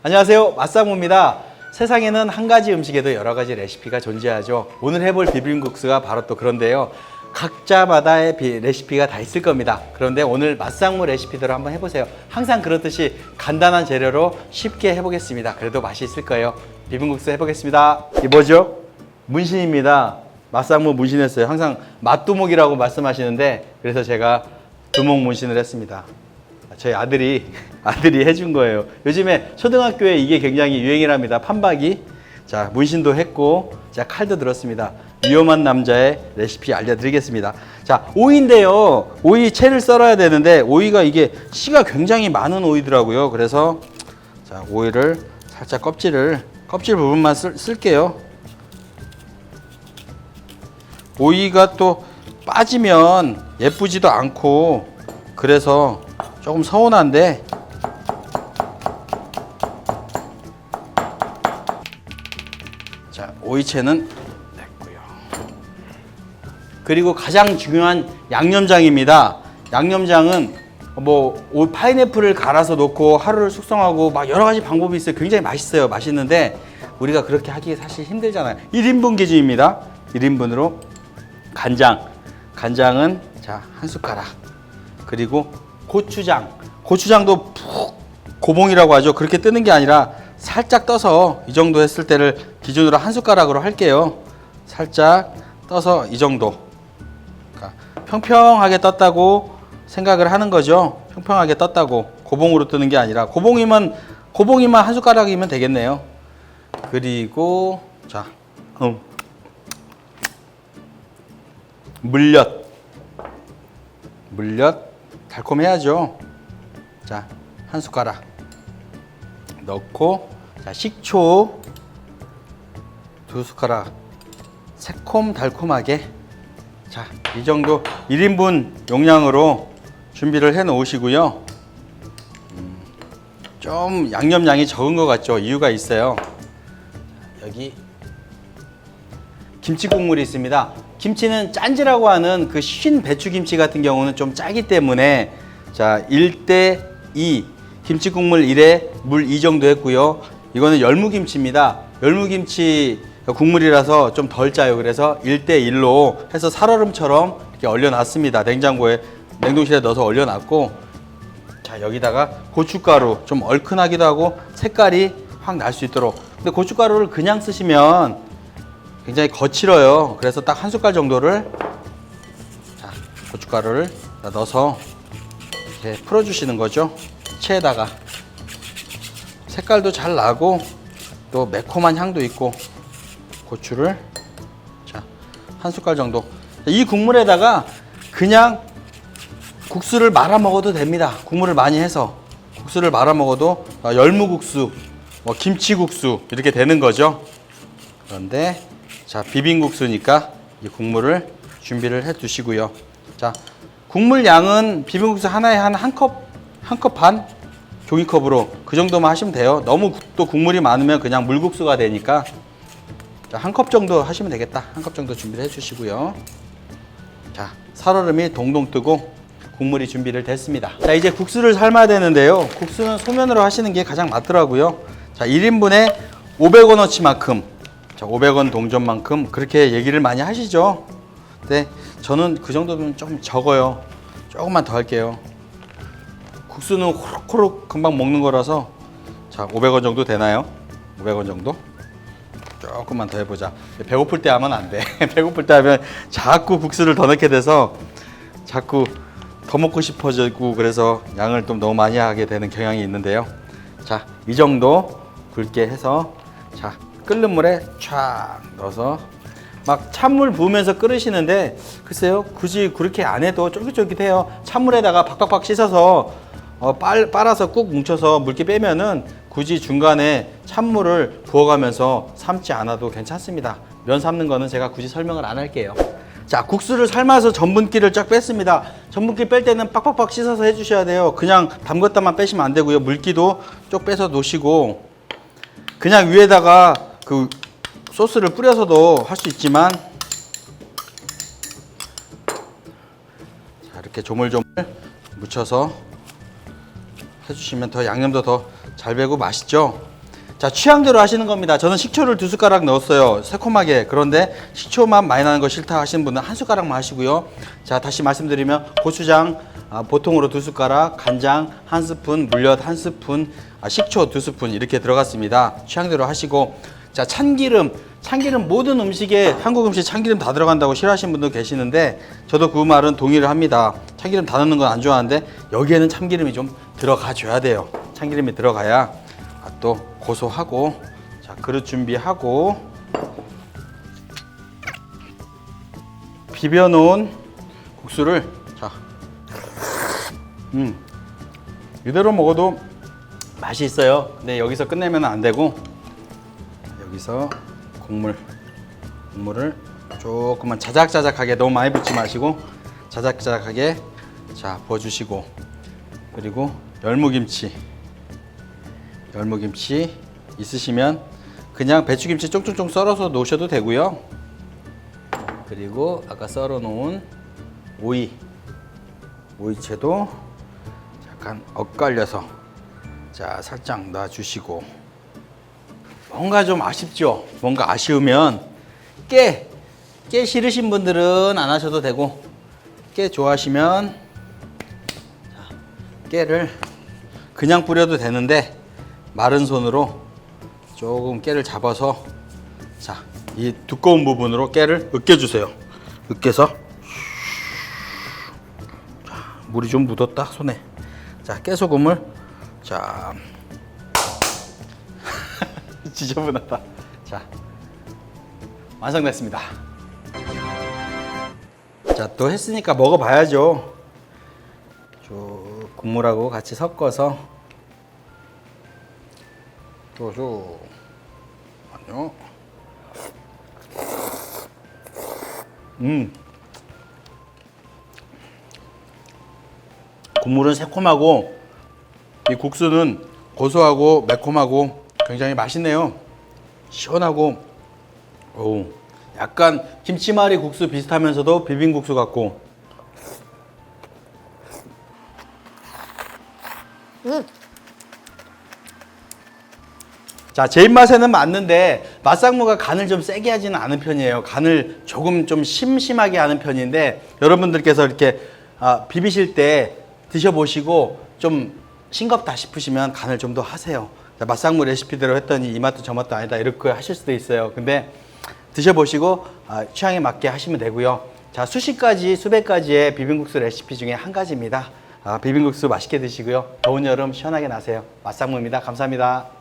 안녕하세요, 맛상무입니다. 세상에는 한 가지 음식에도 여러 가지 레시피가 존재하죠. 오늘 해볼 비빔국수가 바로 또 그런데요. 각자마다의 레시피가 다 있을 겁니다. 그런데 오늘 맛상무 레시피대로 한번 해보세요. 항상 그렇듯이 간단한 재료로 쉽게 해보겠습니다. 그래도 맛이 있을 거예요. 비빔국수 해보겠습니다. 이게 뭐죠? 문신입니다. 맛상무 문신했어요. 항상 맛두목이라고 말씀하시는데 그래서 제가 두목 문신을 했습니다. 저희 아들이 해준 거예요. 요즘에 초등학교에 이게 굉장히 유행이랍니다. 판박이. 자, 문신도 했고, 자, 칼도 들었습니다. 위험한 남자의 레시피 알려드리겠습니다. 자, 오이인데요. 오이 채를 썰어야 되는데, 오이가 이게 씨가 굉장히 많은 오이더라고요. 그래서, 자, 오이를 살짝 껍질 부분만 쓸게요. 오이가 또 빠지면 예쁘지도 않고, 그래서 조금 서운한데, 자, 오이채는 냈고요. 그리고 가장 중요한 양념장입니다. 양념장은 파인애플을 갈아서 넣고 하루를 숙성하고 막 여러 가지 방법이 있어요. 굉장히 맛있어요. 맛있는데 우리가 그렇게 하기 사실 힘들잖아요. 1인분 기준입니다. 1인분으로 간장은 자, 한 숟가락. 그리고 고추장도 푹 고봉이라고 하죠. 그렇게 뜨는 게 아니라 살짝 떠서 이 정도 했을 때를 기준으로 한 숟가락으로 할게요. 살짝 떠서 이 정도. 그러니까 평평하게 떴다고 생각을 하는 거죠. 평평하게 떴다고. 고봉으로 뜨는 게 아니라 고봉이만 한 숟가락이면 되겠네요. 그리고 자, 물엿 달콤해야죠. 자, 한 숟가락 넣고, 자, 식초 2숟가락 새콤달콤하게. 자, 이 정도 1인분 용량으로 준비를 해 놓으시고요. 좀 양념량이 적은 것 같죠? 이유가 있어요. 여기 김치 국물이 있습니다. 김치는 짠지라고 하는 그 쉰 배추김치 같은 경우는 좀 짜기 때문에, 자, 1대2 김치 국물 1에 물 2 정도 했고요. 이거는 열무김치입니다. 열무김치 국물이라서 좀 덜 짜요. 그래서 1대1로 해서 살얼음처럼 이렇게 얼려놨습니다. 냉동실에 넣어서 얼려놨고, 자, 여기다가 고춧가루, 좀 얼큰하기도 하고 색깔이 확 날 수 있도록. 근데 고춧가루를 그냥 쓰시면 굉장히 거칠어요. 그래서 딱 한 숟갈 정도를, 자, 고춧가루를 넣어서 이렇게 풀어주시는 거죠. 채에다가. 색깔도 잘 나고 또 매콤한 향도 있고. 고추를, 자, 한 숟갈 정도. 이 국물에다가 그냥 국수를 말아 먹어도 됩니다. 국물을 많이 해서 국수를 말아 먹어도 열무국수, 김치국수 이렇게 되는 거죠. 그런데 자, 비빔국수니까 이 국물을 준비를 해 두시고요. 자, 국물 양은 비빔국수 하나에 한 컵 반 종이컵으로 그 정도만 하시면 돼요. 너무 또 국물이 많으면 그냥 물국수가 되니까, 자, 한 컵 정도 하시면 되겠다. 한 컵 정도 준비를 해 주시고요. 자, 살얼음이 동동 뜨고 국물이 준비를 됐습니다. 자, 이제 국수를 삶아야 되는데요. 국수는 소면으로 하시는 게 가장 맞더라고요. 자, 1인분에 500원어치만큼, 자, 500원 동전만큼 그렇게 얘기를 많이 하시죠. 근데 저는 그 정도면 좀 적어요. 조금만 더 할게요. 국수는 호록호록 금방 먹는 거라서. 자, 500원 정도 되나요? 500원 정도? 조금만 더 해보자. 배고플 때 하면 안 돼. 배고플 때 하면 자꾸 국수를 더 넣게 돼서 자꾸 더 먹고 싶어지고, 그래서 양을 좀 너무 많이 하게 되는 경향이 있는데요. 자, 이 정도 굵게 해서, 자, 끓는 물에 촥 넣어서 막 찬물 부으면서 끓으시는데, 글쎄요, 굳이 그렇게 안 해도 쫄깃쫄깃해요. 찬물에다가 박박박 씻어서 빨아서 꾹 뭉쳐서 물기 빼면은 굳이 중간에 찬물을 부어가면서 삶지 않아도 괜찮습니다. 면 삶는 거는 제가 굳이 설명을 안 할게요. 자, 국수를 삶아서 전분기를 쫙 뺐습니다. 전분기 뺄 때는 빡빡빡 씻어서 해주셔야 돼요. 그냥 담궜다만 빼시면 안 되고요. 물기도 쭉 빼서 놓으시고, 그냥 위에다가 그 소스를 뿌려서도 할 수 있지만, 자, 이렇게 조물조물 묻혀서 해주시면 더 양념도 더 잘 배고 맛있죠. 자, 취향대로 하시는 겁니다. 저는 식초를 2숟가락 넣었어요, 새콤하게. 그런데 식초만 많이 나는 거 싫다 하시는 분은 1숟가락만 하시고요. 자, 다시 말씀드리면 고추장 보통으로 2숟가락, 간장 1스푼, 물엿 1스푼, 식초 2스푼 이렇게 들어갔습니다. 취향대로 하시고, 자, 참기름 모든 음식에, 한국 음식 참기름 다 들어간다고 싫어하시는 분도 계시는데 저도 그 말은 동의를 합니다. 참기름 다 넣는 건 안 좋아하는데 여기에는 참기름이 좀 들어가 줘야 돼요. 참기름이 들어가야 또 고소하고. 자, 그릇 준비하고 비벼 놓은 국수를, 자, 이대로 먹어도 맛이 있어요. 근데 여기서 끝내면 안 되고, 여기서 국물을 조금만 자작자작하게, 너무 많이 붓지 마시고 자작자작하게, 자, 부어주시고, 그리고 열무김치 있으시면 그냥 배추김치 쫑쫑쫑 썰어서 놓으셔도 되고요. 그리고 아까 썰어 놓은 오이채도 약간 엇갈려서, 자, 살짝 놔주시고. 뭔가 좀 아쉽죠? 뭔가 아쉬우면 깨 싫으신 분들은 안 하셔도 되고, 깨 좋아하시면, 자, 깨를 그냥 뿌려도 되는데 마른 손으로 조금 깨를 잡아서, 자, 이 두꺼운 부분으로 깨를 으깨주세요. 으깨서, 자, 물이 좀 묻었다 손에. 자, 깨소금을, 자, 지저분하다. 자, 완성됐습니다. 자, 또 했으니까 먹어봐야죠. 국물하고 같이 섞어서. 아니요. 국물은 새콤하고 이 국수는 고소하고 매콤하고 굉장히 맛있네요. 시원하고, 약간 김치말이 국수 비슷하면서도 비빔국수 같고. 자, 제 입맛에는 맞는데 맛상무가 간을 좀 세게 하지는 않은 편이에요. 간을 조금 좀 심심하게 하는 편인데, 여러분들께서 이렇게 비비실 때 드셔보시고 좀 싱겁다 싶으시면 간을 좀 더 하세요. 자, 맛상무 레시피대로 했더니 이 맛도 저 맛도 아니다 이렇게 하실 수도 있어요. 근데 드셔보시고 취향에 맞게 하시면 되고요. 자, 수십 가지의 비빔국수 레시피 중에 한 가지입니다. 비빔국수 맛있게 드시고요. 더운 여름 시원하게 나세요. 맛상무입니다. 감사합니다.